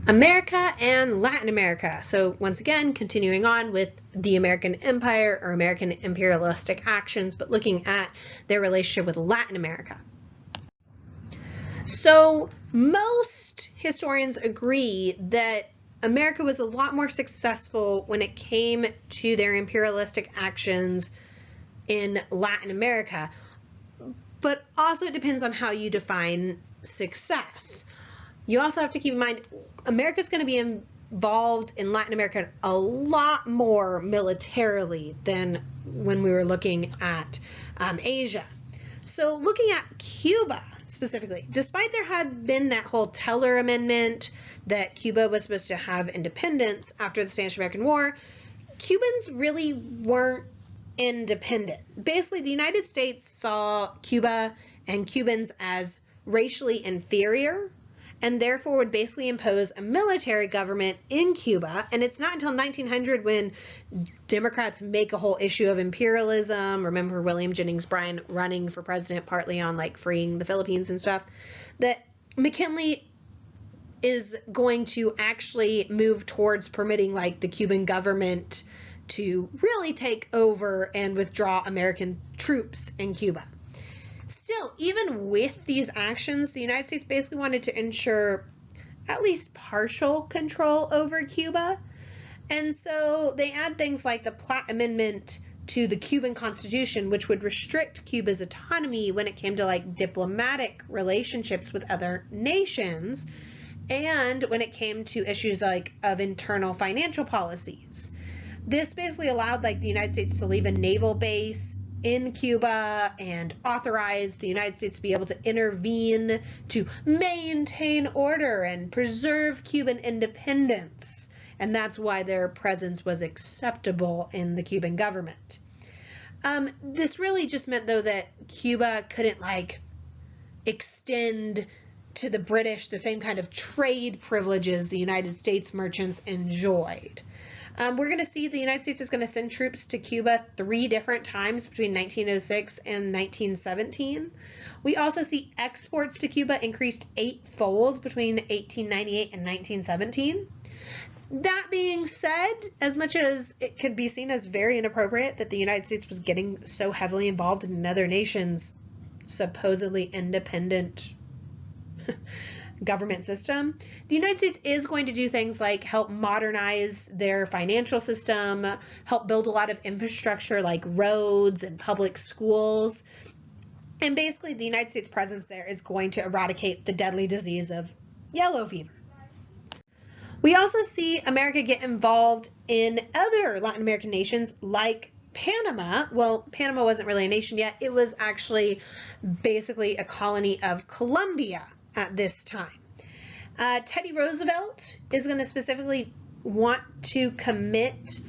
America and Latin America. So once again, continuing on with the American Empire or American imperialistic actions, but looking at their relationship with Latin America. So most historians agree that America was a lot more successful when it came to their imperialistic actions in Latin America, but also it depends on how you define success. You also have to keep in mind, America's going to be involved in Latin America a lot more militarily than when we were looking at Asia. So looking at Cuba specifically, despite there had been that whole Teller Amendment that Cuba was supposed to have independence after the Spanish-American War, Cubans really weren't independent. Basically, the United States saw Cuba and Cubans as racially inferior, and therefore would basically impose a military government in Cuba. And it's not until 1900 when Democrats make a whole issue of imperialism. Remember William Jennings Bryan running for president partly on like freeing the Philippines and stuff, that McKinley is going to actually move towards permitting like the Cuban government to really take over and withdraw American troops in Cuba. Still, even with these actions, the United States basically wanted to ensure at least partial control over Cuba. And so they add things like the Platt Amendment to the Cuban Constitution, which would restrict Cuba's autonomy when it came to like diplomatic relationships with other nations, and when it came to issues like of internal financial policies. This basically allowed like the United States to leave a naval base in Cuba and authorized the United States to be able to intervene to maintain order and preserve Cuban independence. And that's why their presence was acceptable in the Cuban government. This really just meant, though, that Cuba couldn't like extend to the British the same kind of trade privileges the United States merchants enjoyed. We're going to see the United States is going to send troops to Cuba 3 different times between 1906 and 1917. We also see exports to Cuba increased 8-fold between 1898 and 1917. That being said, as much as it could be seen as very inappropriate that the United States was getting so heavily involved in another nation's supposedly independent government system, the United States is going to do things like help modernize their financial system, help build a lot of infrastructure like roads and public schools. And basically the United States presence there is going to eradicate the deadly disease of yellow fever. We also see America get involved in other Latin American nations like Panama. Well, Panama wasn't really a nation yet. It was actually basically a colony of Colombia at this time. Teddy Roosevelt is going to specifically want to commit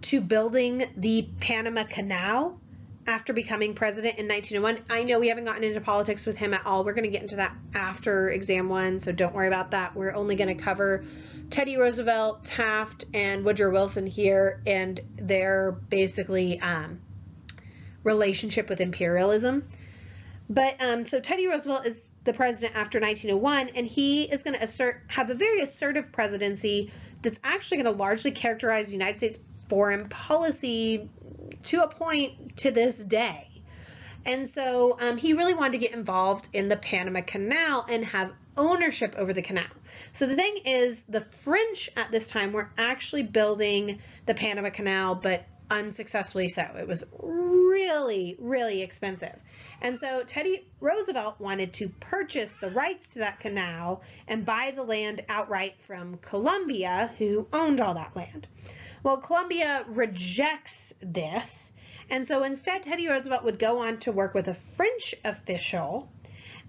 to building the Panama Canal after becoming president in 1901. I know we haven't gotten into politics with him at all. We're going to get into that after exam 1, so don't worry about that. We're only going to cover Teddy Roosevelt, Taft, and Woodrow Wilson here and their basically relationship with imperialism. But so Teddy Roosevelt is the president after 1901, and he is going to have a very assertive presidency that's actually going to largely characterize the United States foreign policy to a point to this day. And so he really wanted to get involved in the Panama Canal and have ownership over the canal. So the thing is, the French at this time were actually building the Panama Canal, but unsuccessfully so. It was really, really expensive. And so Teddy Roosevelt wanted to purchase the rights to that canal and buy the land outright from Colombia, who owned all that land. Well, Colombia rejects this, and so instead Teddy Roosevelt would go on to work with a French official,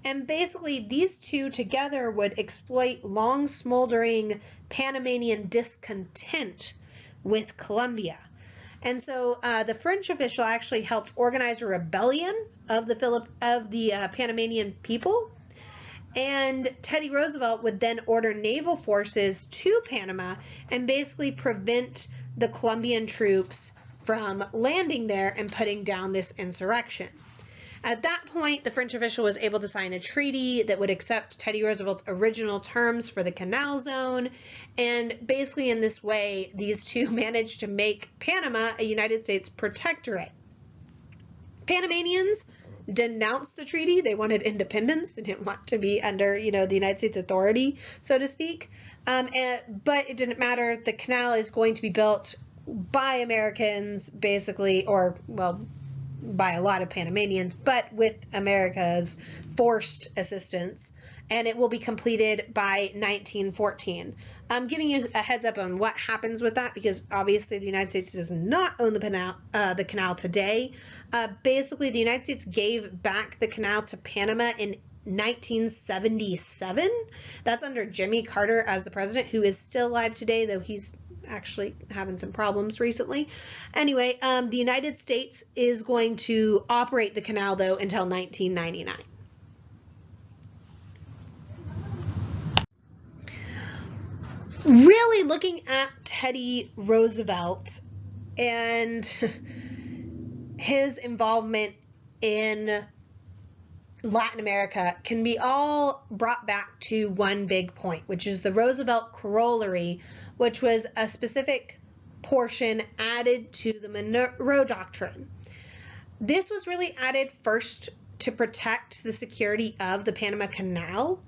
and basically these two together would exploit long smoldering Panamanian discontent with Colombia. And so the French official actually helped organize a rebellion of the Panamanian people, and Teddy Roosevelt would then order naval forces to Panama and basically prevent the Colombian troops from landing there and putting down this insurrection. At that point, the French official was able to sign a treaty that would accept Teddy Roosevelt's original terms for the canal zone. And basically in this way, these two managed to make Panama a United States protectorate. Panamanians denounced the treaty. They wanted independence. They didn't want to be under, the United States authority, so to speak. But it didn't matter. The canal is going to be built by Americans, basically, or, well, by a lot of Panamanians, but with America's forced assistance, and it will be completed by 1914. I'm giving you a heads up on what happens with that, because obviously the United States does not own the canal today. Basically, the United States gave back the canal to Panama in 1977. That's under Jimmy Carter as the president, who is still alive today, though he's actually having some problems recently. Anyway, the United States is going to operate the canal, though, until 1999. Really looking at Teddy Roosevelt and his involvement in Latin America can be all brought back to one big point, which is the Roosevelt Corollary, which was a specific portion added to the Monroe Doctrine. This was really added first to protect the security of the Panama Canal,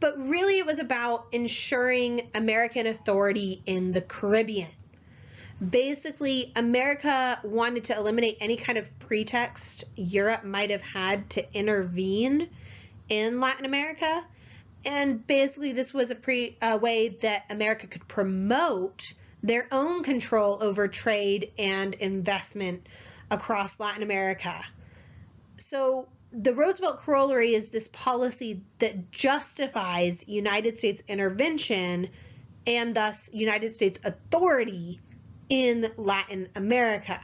but really it was about ensuring American authority in the Caribbean. Basically, America wanted to eliminate any kind of pretext Europe might have had to intervene in Latin America. And basically, this was a way that America could promote their own control over trade and investment across Latin America. So the Roosevelt Corollary is this policy that justifies United States intervention and thus United States authority in Latin America.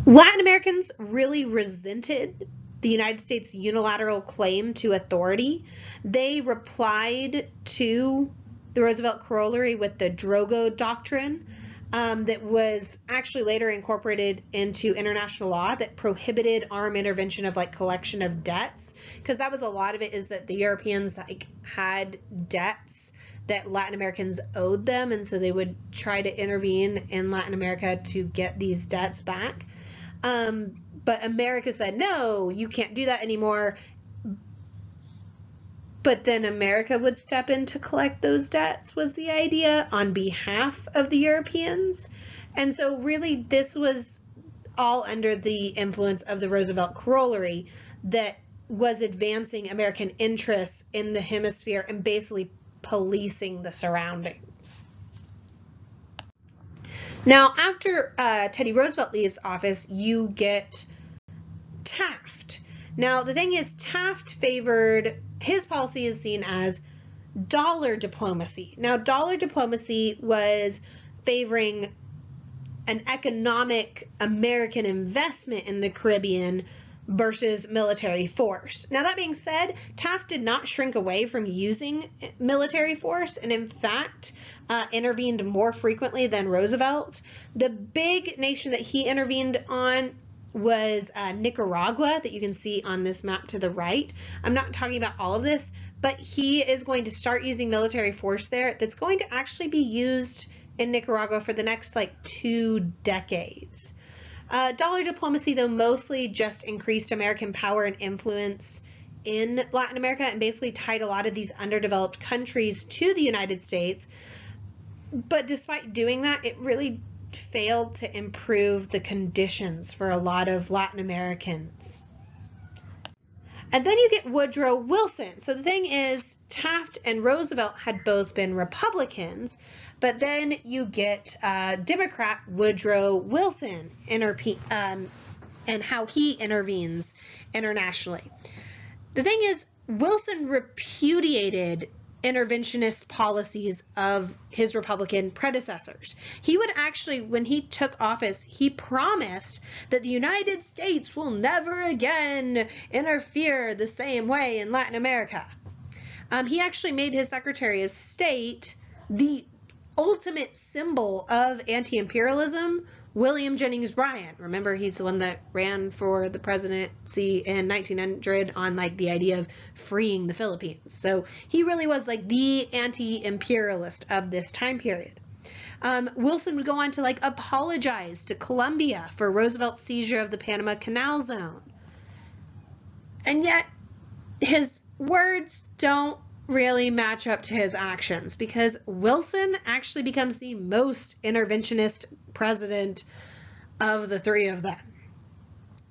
Latin Americans really resented the United States' unilateral claim to authority. They replied to the Roosevelt Corollary with the Drogo Doctrine that was actually later incorporated into international law that prohibited armed intervention of collection of debts, because that was a lot of it, is that the Europeans had debts that Latin Americans owed them, and so they would try to intervene in Latin America to get these debts back. But America said, no, you can't do that anymore. But then America would step in to collect those debts, was the idea, on behalf of the Europeans. And so really this was all under the influence of the Roosevelt Corollary that was advancing American interests in the hemisphere and basically policing the surroundings. Now, after Teddy Roosevelt leaves office, you get Taft. Now, the thing is, Taft favored, his policy is seen as dollar diplomacy. Now, dollar diplomacy was favoring an economic American investment in the Caribbean versus military force. Now, that being said, Taft did not shrink away from using military force, and in fact intervened more frequently than Roosevelt. The big nation that he intervened on was Nicaragua, that you can see on this map to the right. I'm not talking about all of this, but he is going to start using military force there that's going to actually be used in Nicaragua for the next 2 decades. Dollar diplomacy, though, mostly just increased American power and influence in Latin America and basically tied a lot of these underdeveloped countries to the United States. But despite doing that, it really failed to improve the conditions for a lot of Latin Americans. And then you get Woodrow Wilson. So the thing is, Taft and Roosevelt had both been Republicans, but then you get Democrat Woodrow Wilson and how he intervenes internationally. The thing is, Wilson repudiated interventionist policies of his Republican predecessors. He would actually, when he took office, he promised that the United States will never again interfere the same way in Latin America. He actually made his Secretary of State the ultimate symbol of anti-imperialism William Jennings Bryan. Remember, he's the one that ran for the presidency in 1900 on like the idea of freeing the Philippines. So he really was like the anti-imperialist of this time period. Wilson would go on to like apologize to Colombia for Roosevelt's seizure of the Panama Canal Zone. And yet his words don't really match up to his actions, because Wilson actually becomes the most interventionist president of the three of them.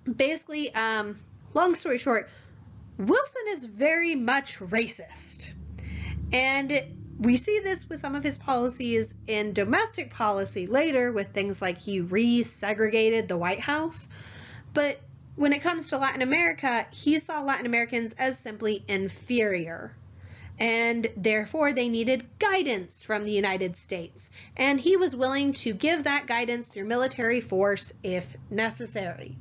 Basically, long story short, Wilson is very much racist. And we see this with some of his policies in domestic policy later, with things like he resegregated the White House. But when it comes to Latin America, he saw Latin Americans as simply inferior, and therefore they needed guidance from the United States. And he was willing to give that guidance through military force if necessary.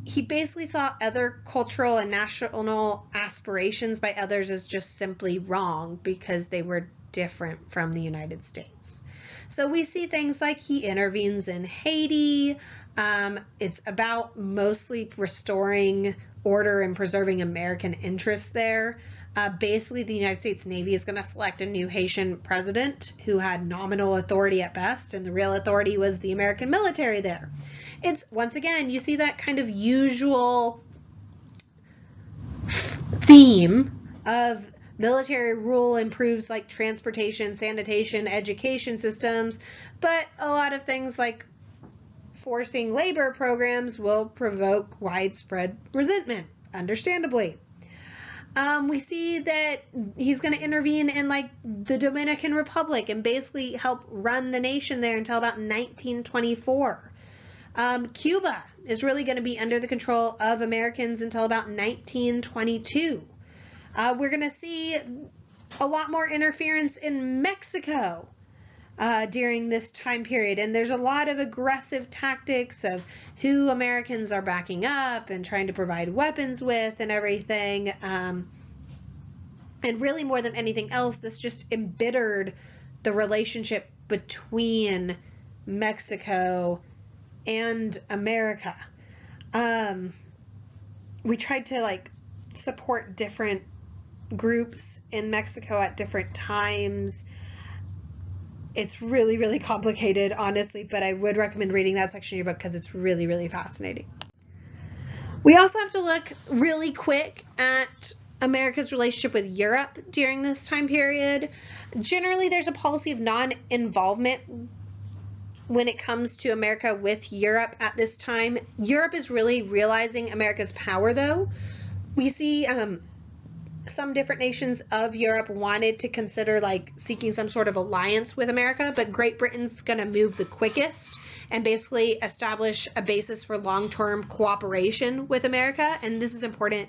He basically saw other cultural and national aspirations by others as just simply wrong because they were different from the United States. So we see things like he intervenes in Haiti. It's about mostly restoring order and preserving American interests there. Basically, the United States Navy is going to select a new Haitian president who had nominal authority at best, and the real authority was the American military there. It's, once again, you see that kind of usual theme of military rule improves like transportation, sanitation, education systems, but a lot of things like forcing labor programs will provoke widespread resentment, understandably. We see that he's going to intervene in like the Dominican Republic and basically help run the nation there until about 1924. Cuba is really going to be under the control of Americans until about 1922. We're going to see a lot more interference in Mexico during this time period, and there's a lot of aggressive tactics of who Americans are backing up and trying to provide weapons with and everything. And really, more than anything else, this just embittered the relationship between Mexico and America. We tried to like support different groups in Mexico at different times. It's really, really complicated, honestly, but I would recommend reading that section of your book because it's really, really fascinating. We also have to look really quick at America's relationship with Europe during this time period. Generally, there's a policy of non-involvement when it comes to America with Europe at this time. Europe is really realizing America's power, though. We see some different nations of Europe wanted to consider like seeking some sort of alliance with America, but Great Britain's going to move the quickest and basically establish a basis for long-term cooperation with America. And this is important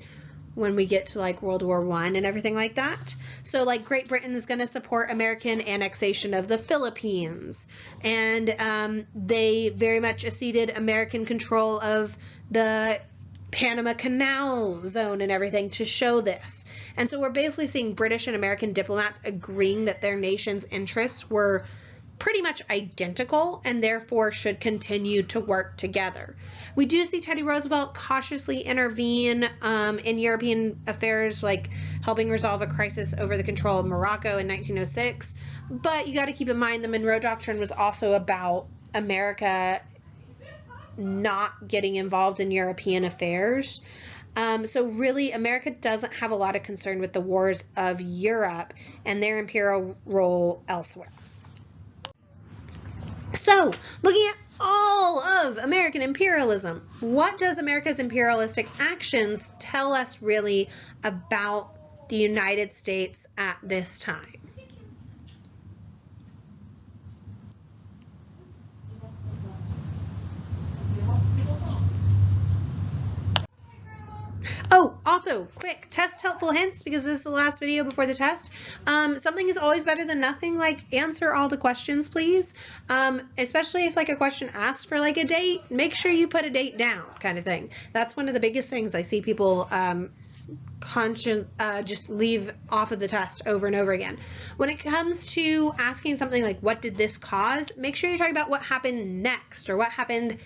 when we get to like World War I and everything like that. So like Great Britain is going to support American annexation of the Philippines, and they very much acceded American control of the Panama Canal Zone and everything to show this. And so we're basically seeing British and American diplomats agreeing that their nation's interests were pretty much identical and therefore should continue to work together. We do see Teddy Roosevelt cautiously intervene in European affairs, like helping resolve a crisis over the control of Morocco in 1906. But you got to keep in mind the Monroe Doctrine was also about America not getting involved in European affairs. So really, America doesn't have a lot of concern with the wars of Europe and their imperial role elsewhere. So, looking at all of American imperialism, what does America's imperialistic actions tell us really about the United States at this time? Oh, also, quick test helpful hints, because this is the last video before the test. Something is always better than nothing. Like, answer all the questions, please. Especially if like a question asks for like a date, make sure you put a date down, kind of thing. That's one of the biggest things I see people just leave off of the test over and over again. When it comes to asking something like, what did this cause? Make sure you're talking about what happened next or what happened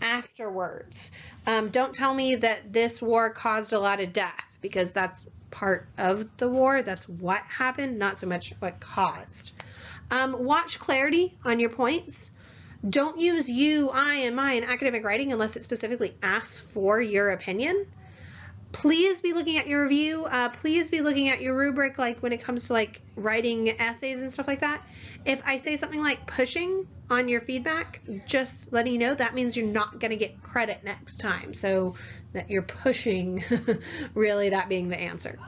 afterwards. Don't tell me that this war caused a lot of death, because that's part of the war. That's what happened, not so much what caused. Watch clarity on your points. Don't use you, I, and my in academic writing unless it specifically asks for your opinion. Please be looking at your review. Please be looking at your rubric, like when it comes to like writing essays and stuff like that. If I say something like pushing on your feedback, just letting you know, that means you're not going to get credit next time. So that you're pushing, really that being the answer.